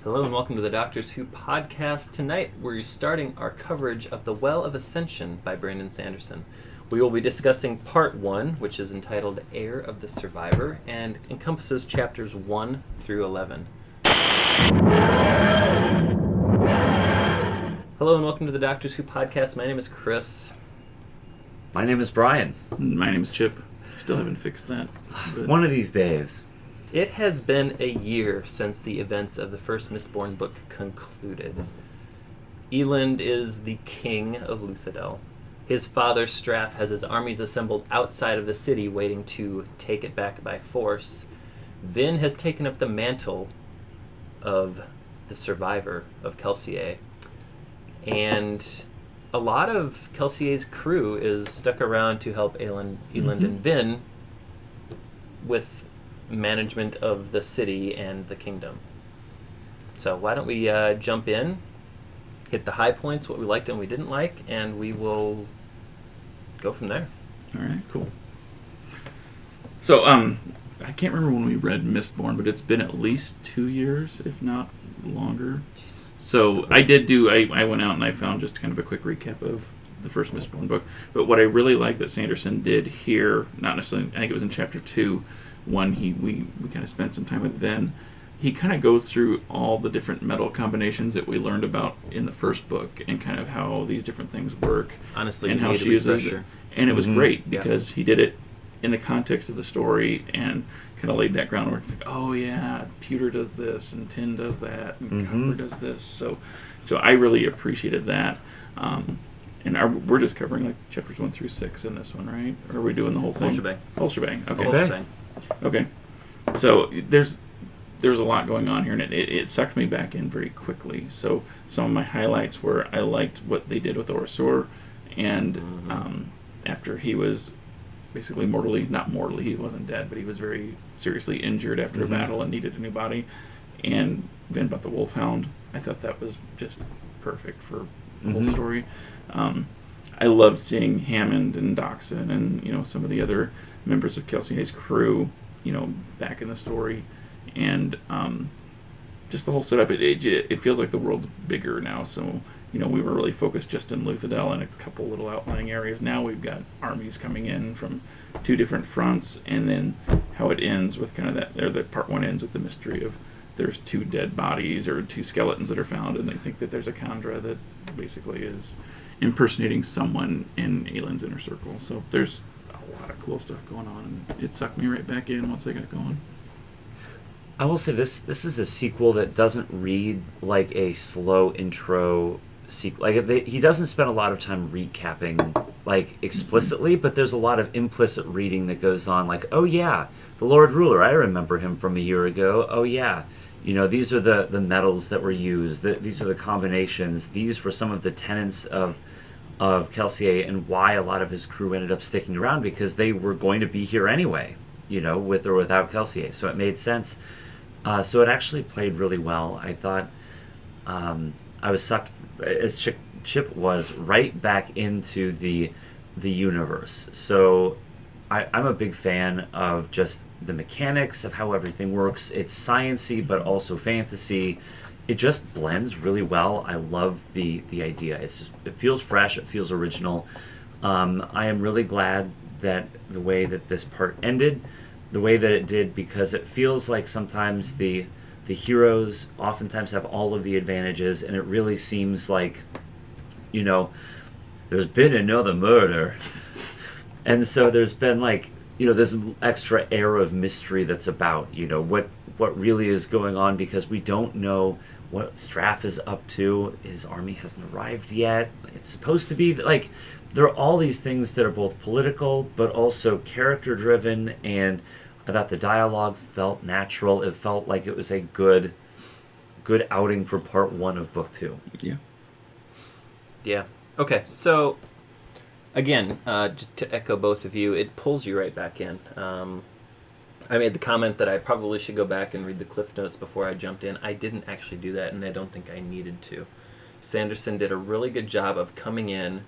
Hello and welcome to the Doctors Who podcast. Tonight we're starting our coverage of The Well of Ascension by Brandon Sanderson. We will be discussing part 1, which is entitled Heir of the Survivor, and encompasses chapters 1 through 11. Hello and welcome to the Doctors Who podcast. My name is Chris. My name is Brian. My name is Chip. Still haven't fixed that. But One of these days. It has been a year since the events of the first Mistborn book concluded. Elend is the king of Luthadel. His father, Straff, has his armies assembled outside of the city waiting to take it back by force. Vin has taken up the mantle of the survivor of Kelsier. And a lot of Kelsier's crew is stuck around to help Elend and Vin with management of the city and the kingdom. So why don't we jump in, hit the high points, what we liked and we didn't like, and we will go from there. all right, cool. So, I can't remember when we read Mistborn, but it's been at least 2 years, if not longer. So I went out and I found just kind of a quick recap of the first Mistborn book. But what I really like that Sanderson did here, not necessarily, I think it was in chapter 2, when we kind of spent some time with Vin, he kind of goes through all the different metal combinations that we learned about in the first book and kind of how these different things work. Honestly, and you how need she a uses it. refresher. And it was great because he did it in the context of the story and kind of laid that groundwork. It's like, oh yeah, pewter does this and tin does that and copper does this. So I really appreciated that. And we're just covering like chapters 1 through 6 in this one, right? Or are we doing the whole thing? Whole shebang. Okay. Whole shebang. Okay. So there's a lot going on here, and it sucked me back in very quickly. So some of my highlights were I liked what they did with Orasur, and after he was basically not mortally, he wasn't dead, but he was very seriously injured after a battle and needed a new body. And Vin bought the Wolfhound. I thought that was just perfect for the whole story. I loved seeing Hammond and Doxson and some of the other members of Kelsier's crew, back in the story, and just the whole setup. It feels like the world's bigger now. So we were really focused just in Luthadel and a couple little outlying areas. Now we've got armies coming in from 2 different fronts, and then how it ends with kind of that part 1 ends with the mystery of there's 2 dead bodies or 2 skeletons that are found, and they think that there's a Khandra that basically is impersonating someone in Elend's inner circle. So there's a lot of cool stuff going on, and it sucked me right back in once I got going. I will say this is a sequel that doesn't read like a slow intro sequel. Like he doesn't spend a lot of time recapping like explicitly, but there's a lot of implicit reading that goes on, like, oh yeah, the Lord Ruler, I remember him from a year ago. Oh yeah, these are the metals that were used. These are the combinations. These were some of the tenets of Kelsier and why a lot of his crew ended up sticking around, because they were going to be here anyway, with or without Kelsier. So it made sense. So it actually played really well. I thought I was sucked, as Chip was, right back into the universe. So I'm a big fan of just the mechanics of how everything works. It's science-y, but also fantasy. It just blends really well. I love the idea. It feels fresh. It feels original. I am really glad that the way that this part ended, the way that it did, because it feels like sometimes the heroes oftentimes have all of the advantages, and it really seems like, there's been another murder. And so there's been like, this extra air of mystery that's about, what really is going on, because we don't know what Straff is up to. His army hasn't arrived yet. It's supposed to be like, there are all these things that are both political but also character driven, and I thought the dialogue felt natural. It felt like it was a good outing for part 1 of book 2. Yeah. Okay, so again, just to echo both of you, it pulls you right back in. I made the comment that I probably should go back and read the Cliff Notes before I jumped in. I didn't actually do that, and I don't think I needed to. Sanderson did a really good job of coming in,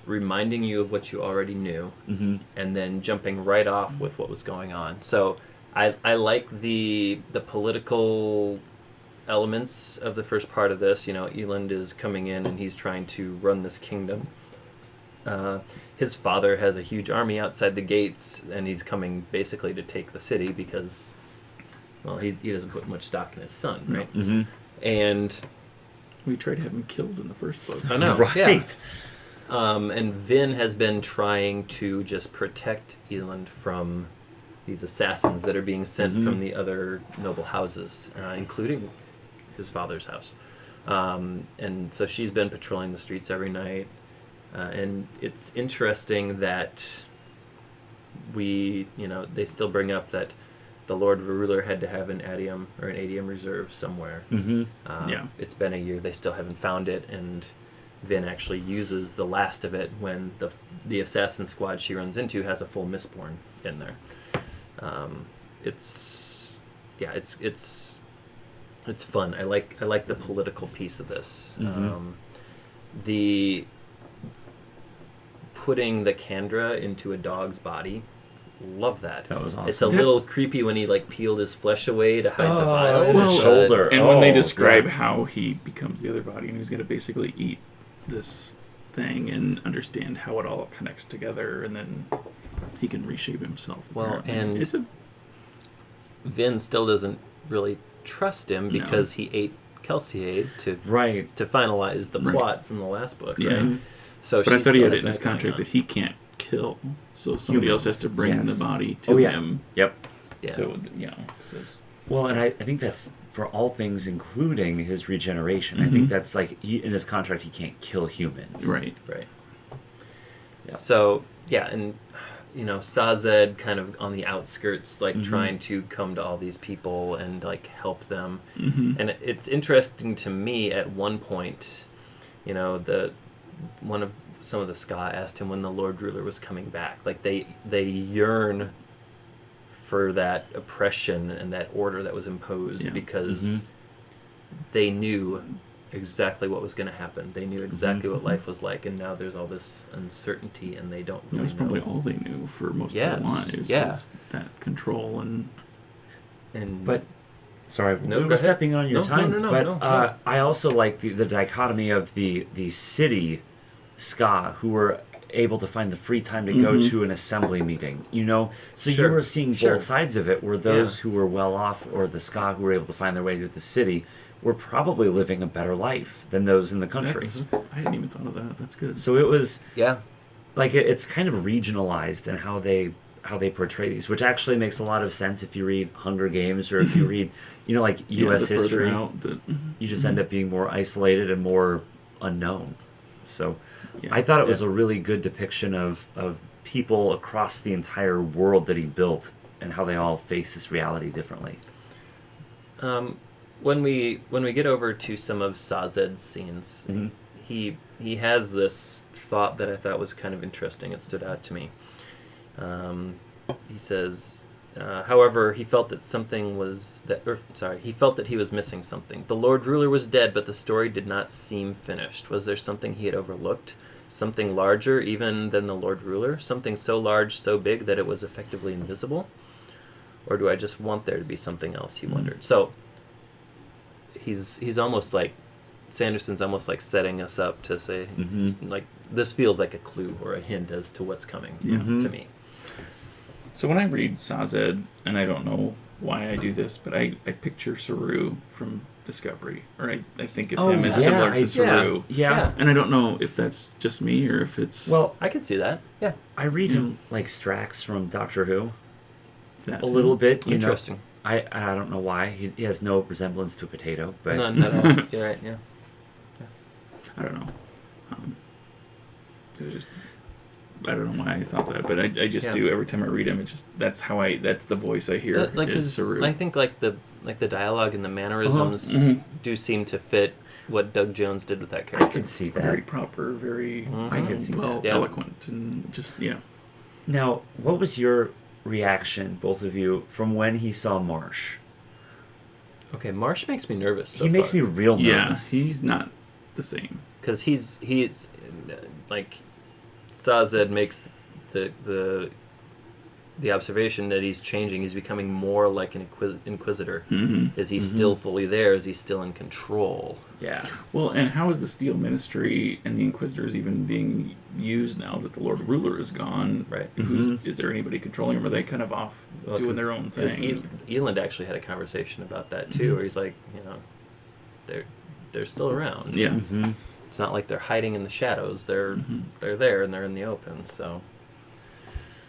reminding you of what you already knew, and then jumping right off with what was going on. So I like the political elements of the first part of this. Elend is coming in and he's trying to run this kingdom. His father has a huge army outside the gates, and he's coming basically to take the city because, well, he doesn't put much stock in his son, right? Mm-hmm. And we tried to have him killed in the first book. I know, Right. Yeah. And Vin has been trying to just protect Elend from these assassins that are being sent from the other noble houses, including his father's house. And so she's been patrolling the streets every night. And it's interesting that they still bring up that the Lord Ruler had to have an atium reserve somewhere. Mm-hmm. It's been a year, they still haven't found it, and Vin actually uses the last of it when the assassin squad she runs into has a full Mistborn in there. It's fun. I like the political piece of this. Mm-hmm. The putting the Kandra into a dog's body, love that. That was awesome. It's a little creepy when he peeled his flesh away to hide the vials. his shoulder. And when they Oh, describe God. how he becomes the other body and he's going to basically eat this thing and understand how it all connects together, and then he can reshape himself. Well, apparently. and Vin still doesn't really trust him because he ate Kelsier to finalize the plot from the last book. Yeah. Right? So but I she thought he still had it has in his that going contract on. that he can't kill, so somebody else has to bring Humans, the body to yes. him. Yep. Yeah. So this is- Well, and I think that's for all things, including his regeneration. I think that's in his contract he can't kill humans. right. Right. Yeah. So, yeah, and, Sazed kind of on the outskirts, trying to come to all these people and, help them. Mm-hmm. And it's interesting to me at one point, some of the Ska asked him when the Lord Ruler was coming back. They yearn for that oppression and that order that was imposed because they knew exactly what was going to happen. They knew exactly what life was like, and now there's all this uncertainty, and they don't really That was probably know. all they knew for most of their lives. Was that control and But sorry, No, go we're ahead. stepping on your No, time. no, but I also like the dichotomy of the city Ska who were able to find the free time to go to an assembly meeting. So you were seeing both sides of it, where those who were well off, or the Ska who were able to find their way to the city, were probably living a better life than those in the country. I hadn't even thought of that. That's good. So it was Yeah. it's kind of regionalized in how they portray these, which actually makes a lot of sense if you read Hunger Games or if you read U.S. the further history. out, You just end up being more isolated and more unknown. So Yeah. I thought it was a really good depiction of people across the entire world that he built and how they all face this reality differently. When we get over to some of Sazed's scenes, he has this thought that I thought was kind of interesting. It stood out to me. He says, however, he felt that he felt that he was missing something. The Lord Ruler was dead, but the story did not seem finished. Was there something he had overlooked? Something larger even than the Lord Ruler? Something so large, so big that it was effectively invisible? Or do I just want there to be something else, he wondered. So he's almost Sanderson's almost setting us up to say, this feels like a clue or a hint as to what's coming to me. So when I read Sazed, and I don't know why I do this, but I picture Saru from Discovery, or I think of him as similar to Saru. Yeah. And I don't know if that's just me or if it's... Well, I can see that. Yeah. I read him like Strax from Doctor Who that a little bit. Interesting. I don't know why. He has no resemblance to a potato, but None at all. You're right, yeah. I don't know. I don't know why I thought that, but I just do every time I read him. It just that's the voice I hear. Is Saru. I think the dialogue and the mannerisms do seem to fit what Doug Jones did with that I character. could see that. very proper, very I can see that. Yeah. eloquent, and just Now, what was your reaction, both of you, from when he saw Marsh? Okay, Marsh makes me nervous. He makes me real nervous. he's not the same. because he's like Sazed makes the the observation that he's changing. He's becoming more like an inquisitor. Mm-hmm. Is he still fully there? Is he still in control? Yeah. Well, and how is the Steel Ministry and the Inquisitors even being used now that the Lord Ruler is gone? Right. Is there anybody controlling them? Or are they kind of off doing their own thing? Elend actually had a conversation about that too, where he's like, they're still around. Yeah. Mm-hmm. It's not like they're hiding in the shadows. They're there and they're in the open. So,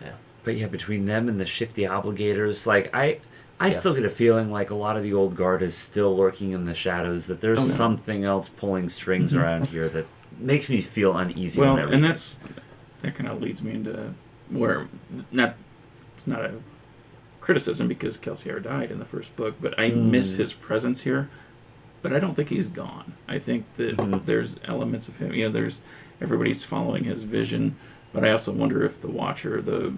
yeah. But yeah, between them and the shifty obligators, like I still get a feeling like a lot of the old guard is still lurking in the shadows. That there's something else pulling strings around here that makes me feel uneasy. Well, and that kind of leads me into where it's not a criticism because Kelsier died in the first book, but I miss his presence here. But I don't think he's gone. I think that there's elements of him. Everybody's following his vision, but I also wonder if the Watcher, the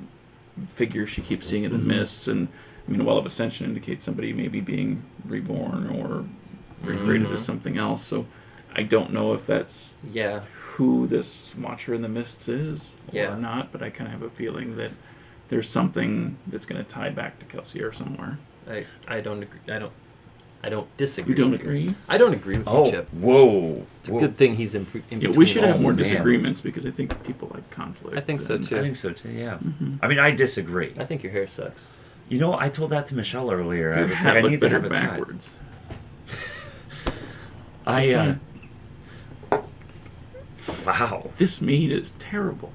figure she keeps seeing in the mists, and Well of Ascension indicates somebody maybe being reborn or recreated as something else. So I don't know if that's who this Watcher in the Mists is or not, but I kind of have a feeling that there's something that's going to tie back to Kelsier somewhere. I don't agree. I don't disagree. You don't agree? I don't agree with you, Chip. Whoa. It's a good thing he's in between. We should have more man. disagreements because I think people like conflict. I think so too. I think so too, yeah. I mean, I disagree. I think your hair sucks. You know, I told that to Michelle earlier. I Your was hat like, I looked need to better have a backwards. cut. Wow. This meat is terrible.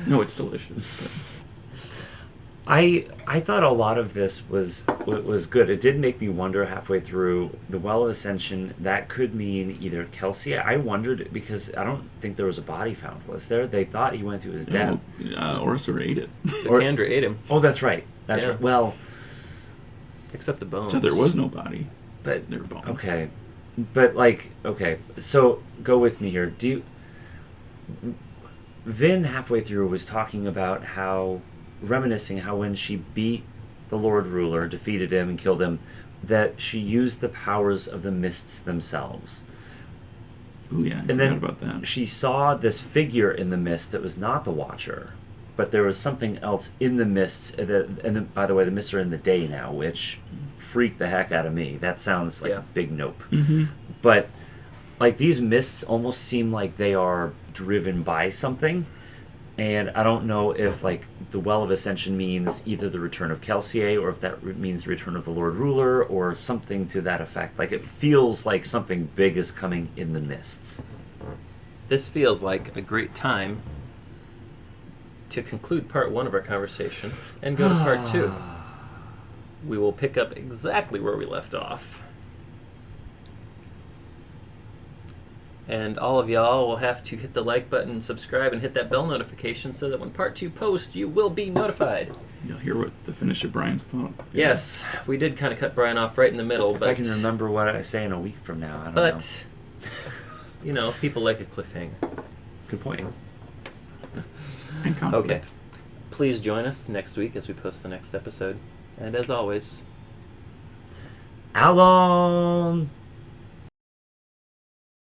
No, it's delicious. But. I thought a lot of this was good. It did make me wonder halfway through the Well of Ascension. That could mean either Kelsier. I wondered because I don't think there was a body found. Was there? They thought he went to his death. Orsor ate it. The Kandra ate him. Oh, that's right. That's right. Well, except the bones. So there was no body. But there were bones. Okay, but okay. So go with me here. Vin halfway through was talking about reminiscing how when she beat the Lord Ruler, defeated him and killed him, that she used the powers of the mists themselves. Oh yeah, I forgot about that. She saw this figure in the mist that was not the Watcher, but there was something else in the mists. By the way, the mists are in the day now, which freaked the heck out of me. That sounds like a big nope. Mm-hmm. But like these mists almost seem like they are driven by something. And I don't know if like the Well of Ascension means either the return of Kelsier or if that means the return of the Lord Ruler or something to that effect. Like it feels like something big is coming in the mists. This feels like a great time to conclude part 1 of our conversation and go to part 2. We will pick up exactly where we left off. And all of y'all will have to hit the like button, subscribe, and hit that bell notification so that when part 2 posts, you will be notified. You'll hear what the finish of Brian's thought. Yes, we did kind of cut Brian off right in the middle. But I can remember what I say in a week from now, I don't know. But, people like a cliffhanger. Good point. And conflict. Okay. Please join us next week as we post the next episode. And as always, Alon!